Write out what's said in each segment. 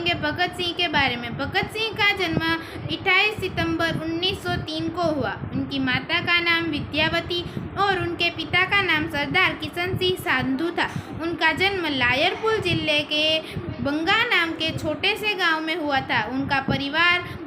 जानेंगे भगत सिंह के बारे में। भगत सिंह का जन्म 28 सितंबर 1903 को हुआ। उनकी माता का नाम विद्यावती और उनके पिता का नाम सरदार किशन सिंह साधु था। उनका जन्म लायरपुर जिले के बंगा नाम के छोटे से गांव में हुआ था। उनका परिवार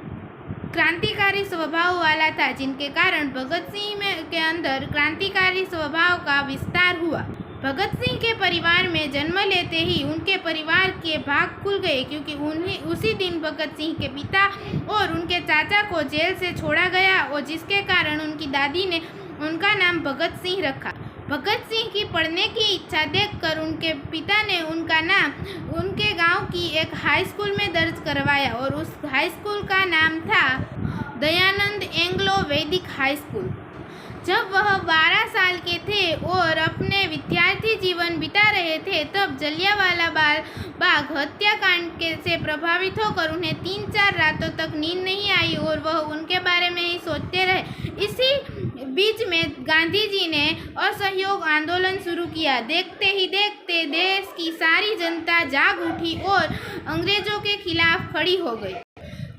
क्रांतिकारी स्वभाव वाला था, जिनके कारण भगत सिंह के अंदर क्रांतिकारी स्वभाव का विस्तार हुआ। भगत सिंह के परिवार में जन्म लेते ही उनके परिवार के भाग खुल गए, क्योंकि उन्हें उसी दिन भगत सिंह के पिता और उनके चाचा को जेल से छोड़ा गया, और जिसके कारण उनकी दादी ने उनका नाम भगत सिंह रखा। भगत सिंह की पढ़ने की इच्छा देखकर उनके पिता ने उनका नाम उनके गांव की एक हाई स्कूल में दर्ज करवाया, और उस हाई स्कूल का नाम था दयानंद एंग्लो वैदिक हाई स्कूल। जब वह 12 साल के थे और अपने विद्यार्थी जीवन बिता रहे थे, तब जलियांवाला बाग हत्याकांड से प्रभावित होकर उन्हें 3-4 रातों तक नींद नहीं आई और वह उनके बारे में ही सोचते रहे। इसी बीच में गांधी जी ने असहयोग आंदोलन शुरू किया। देखते ही देखते देश की सारी जनता जाग उठी और अंग्रेजों के खिलाफ खड़ी हो गई।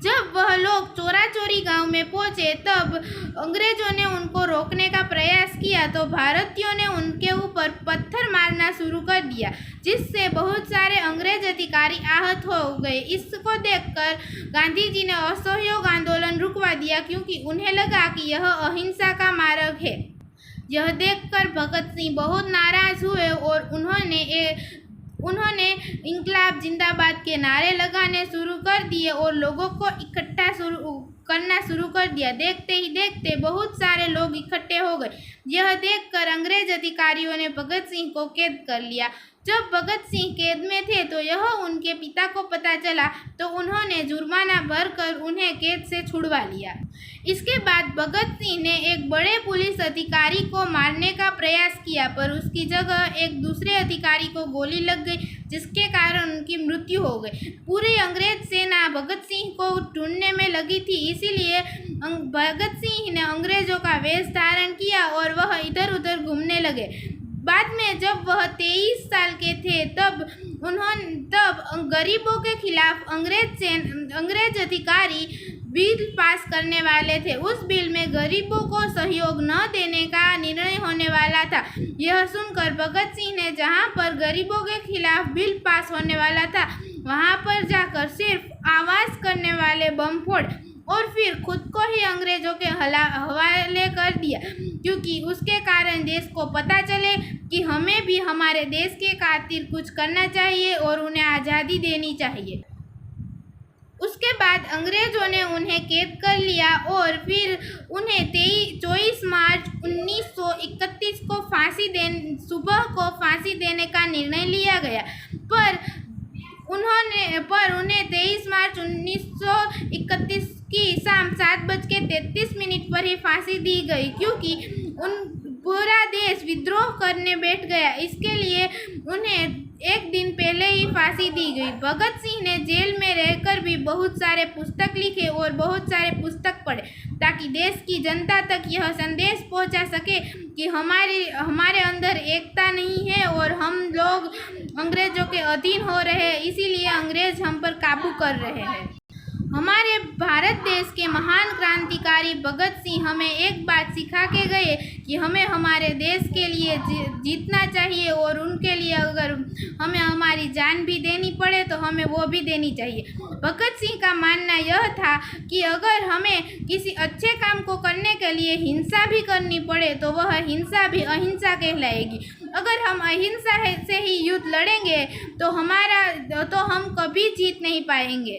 जब वह लोग चोरा चोरी गांव में पहुंचे, तब अंग्रेजों ने उनको रोकने का प्रयास किया, तो भारतीयों ने उनके ऊपर पत्थर मारना शुरू कर दिया, जिससे बहुत सारे अंग्रेज अधिकारी आहत हो गए। इसको देखकर गांधी जी ने असहयोग आंदोलन रुकवा दिया, क्योंकि उन्हें लगा कि यह अहिंसा का मार्ग है। यह देखकर भगत सिंह बहुत नाराज हुए और उन्होंने इंकलाब जिंदाबाद के नारे लगाने शुरू कर दिए और लोगों को इकट्ठा करना शुरू कर दिया। देखते ही देखते बहुत सारे लोग इकट्ठे हो गए। यह देखकर अंग्रेज अधिकारियों ने भगत सिंह को कैद कर लिया। जब भगत सिंह कैद में थे तो यह उनके पिता को पता चला, तो उन्होंने जुर्माना भरकर उन्हें कैद से छुड़वा लिया। इसके बाद भगत सिंह ने एक बड़े पुलिस अधिकारी को मारने का प्रयास किया, पर उसकी जगह एक दूसरे अधिकारी को गोली लग गई, जिसके कारण उनकी मृत्यु हो गई। पूरी अंग्रेज सेना भगत सिंह को ढूंढने में लगी थी, इसीलिए भगत सिंह ने अंग्रेजों का वेश धारण किया और वह इधर उधर घूमने लगे। बाद में जब वह 23 साल के थे, तब गरीबों के खिलाफ अंग्रेज अधिकारी बिल पास करने वाले थे। उस बिल में गरीबों को सहयोग न देने का निर्णय होने वाला था। यह सुनकर भगत सिंह ने जहां पर गरीबों के खिलाफ बिल पास होने वाला था, वहां पर जाकर सिर्फ आवाज करने वाले बम फोड़ और फिर खुद को ही अंग्रेजों के हवाले कर दिया, क्योंकि उसके कारण देश को पता चले कि हमें भी हमारे देश के खातिर कुछ करना चाहिए और उन्हें आज़ादी देनी चाहिए। उसके बाद अंग्रेजों ने उन्हें कैद कर लिया और फिर उन्हें 24 मार्च 1931 को सुबह को फांसी देने का निर्णय लिया गया, पर उन्हें 23 मार्च 1931 की शाम 7:33 पर ही फांसी दी गई, क्योंकि पूरा देश विद्रोह करने बैठ गया। इसके लिए उन्हें एक दिन पहले ही फांसी दी गई। भगत सिंह ने जेल में रहकर भी बहुत सारे पुस्तक लिखे और बहुत सारे पुस्तक पढ़े, ताकि देश की जनता तक यह संदेश पहुंचा सके कि हमारे अंदर एकता नहीं है और हम लोग अंग्रेजों के अधीन हो रहे हैं, इसीलिए अंग्रेज हम पर काबू कर रहे हैं। हमारे भारत देश के महान क्रांतिकारी भगत सिंह हमें एक बात सिखा के गए कि हमें हमारे देश के लिए जीतना चाहिए, और उनके लिए अगर हमें हमारी जान भी देनी पड़े तो हमें वो भी देनी चाहिए। भगत सिंह का मानना यह था कि अगर हमें किसी अच्छे काम को करने के लिए हिंसा भी करनी पड़े तो वह हिंसा भी अहिंसा कहलाएगी। अगर हम अहिंसा से ही युद्ध लड़ेंगे तो हम कभी जीत नहीं पाएंगे।